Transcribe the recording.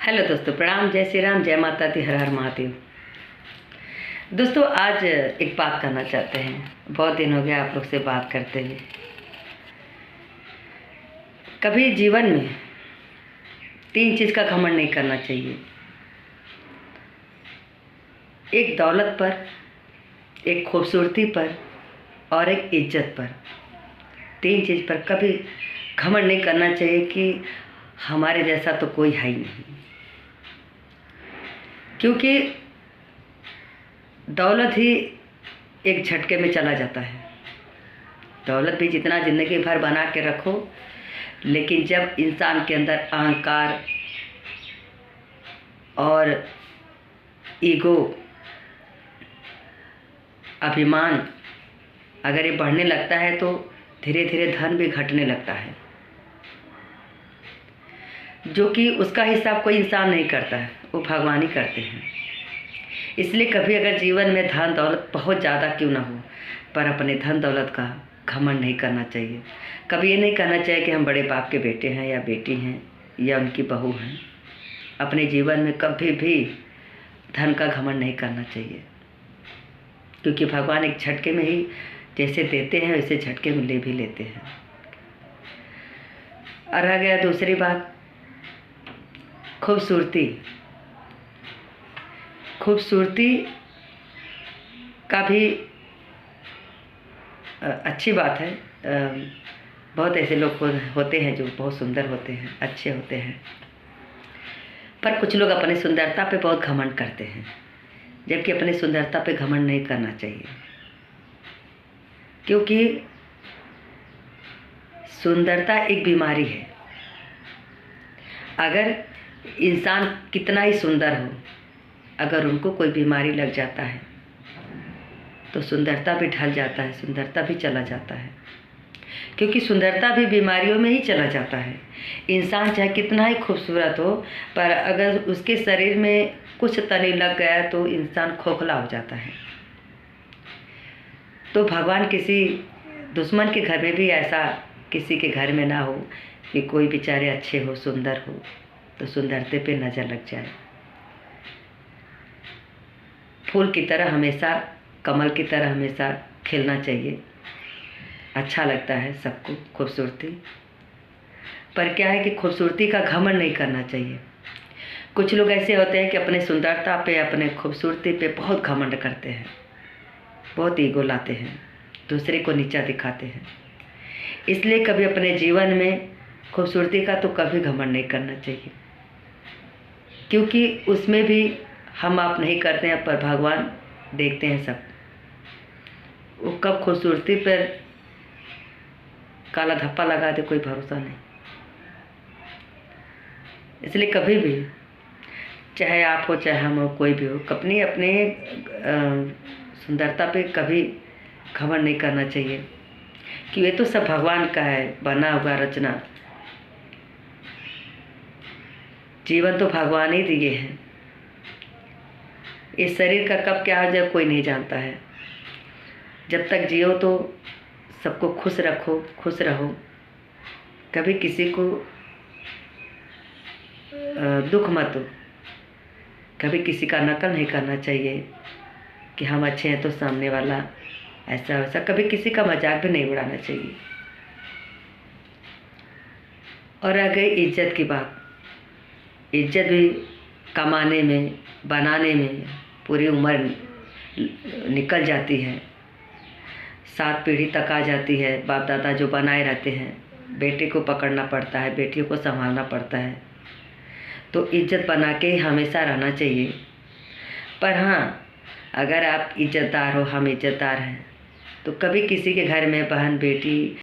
Hello दोस्तों, प्रणाम। जय श्री राम, जय माता दी, हर हर महादेव। दोस्तों, आज एक बात करना चाहते हैं। बहुत दिन हो गया आप लोग से बात करते हुए। कभी जीवन में 3 चीज़ का घमंड नहीं करना चाहिए। एक दौलत पर, एक खूबसूरती पर और एक इज्जत पर। 3 चीज़ पर कभी घमंड नहीं करना चाहिए कि हमारे जैसा तो कोई है ही नहीं। क्योंकि दौलत ही एक झटके में चला जाता है। दौलत भी जितना ज़िंदगी भर बना के रखो, लेकिन जब इंसान के अंदर अहंकार और ईगो, अभिमान अगर ये बढ़ने लगता है तो धीरे धीरे धन भी घटने लगता है, जो कि उसका हिसाब कोई इंसान नहीं करता है, वो भगवान ही करते हैं। इसलिए कभी अगर जीवन में धन दौलत बहुत ज़्यादा क्यों ना हो, पर अपने धन दौलत का घमंड नहीं करना चाहिए। कभी ये नहीं कहना चाहिए कि हम बड़े बाप के बेटे हैं या बेटी हैं या उनकी बहू हैं। अपने जीवन में कभी भी धन का घमंड नहीं करना चाहिए, क्योंकि भगवान एक झटके में ही जैसे देते हैं वैसे झटके में ले भी लेते हैं। और रह गया दूसरी बात, खूबसूरती का भी अच्छी बात है। बहुत ऐसे लोग होते हैं जो बहुत सुंदर होते हैं, अच्छे होते हैं, पर कुछ लोग अपने सुंदरता पे बहुत घमंड करते हैं, जबकि अपने सुंदरता पे घमंड नहीं करना चाहिए। क्योंकि सुंदरता एक बीमारी है। अगर इंसान कितना ही सुंदर हो, अगर उनको कोई बीमारी लग जाता है तो सुंदरता भी ढल जाता है, सुंदरता भी चला जाता है। क्योंकि सुंदरता भी बीमारियों में ही चला जाता है। इंसान चाहे कितना ही खूबसूरत हो, पर अगर उसके शरीर में कुछ तनी लग गया तो इंसान खोखला हो जाता है। तो भगवान किसी दुश्मन के घर में भी ऐसा किसी के घर में ना हो कि कोई बेचारे अच्छे हो, सुंदर हो, तो सुंदरते पे नज़र लग जाए। फूल की तरह हमेशा, कमल की तरह हमेशा खिलना चाहिए। अच्छा लगता है सबको खूबसूरती, पर क्या है कि खूबसूरती का घमंड नहीं करना चाहिए। कुछ लोग ऐसे होते हैं कि अपने सुंदरता पे, अपने खूबसूरती पे बहुत घमंड करते हैं, बहुत ईगो लाते हैं, दूसरे को नीचा दिखाते हैं। इसलिए कभी अपने जीवन में खूबसूरती का तो कभी घमंड नहीं करना चाहिए, क्योंकि उसमें भी हम आप नहीं करते हैं, पर भगवान देखते हैं सब। वो कब खूबसूरती पर काला धप्पा लगा दे, कोई भरोसा नहीं। इसलिए कभी भी, चाहे आप हो चाहे हम हो, कोई भी हो, अपनी अपने सुंदरता पे कभी घमंड नहीं करना चाहिए, कि ये तो सब भगवान का है बना हुआ रचना। जीवन तो भगवान ही दिए हैं। इस शरीर का कब क्या हो जाए कोई नहीं जानता है। जब तक जियो तो सबको खुश रखो, खुश रहो। कभी किसी को दुख मत दो। कभी किसी का नकल नहीं करना चाहिए कि हम अच्छे हैं तो सामने वाला ऐसा वैसा। कभी किसी का मजाक भी नहीं उड़ाना चाहिए। और रह गई इज्जत की बात, इज्जत भी कमाने में, बनाने में पूरी उम्र निकल जाती है। 7 पीढ़ी तक आ जाती है। बाप दादा जो बनाए रहते हैं, बेटे को पकड़ना पड़ता है, बेटियों को संभालना पड़ता है। तो इज्जत बना के हमेशा रहना चाहिए। पर हाँ, अगर आप इज्जतदार हो, हम इज्जतदार हैं, तो कभी किसी के घर में बहन बेटी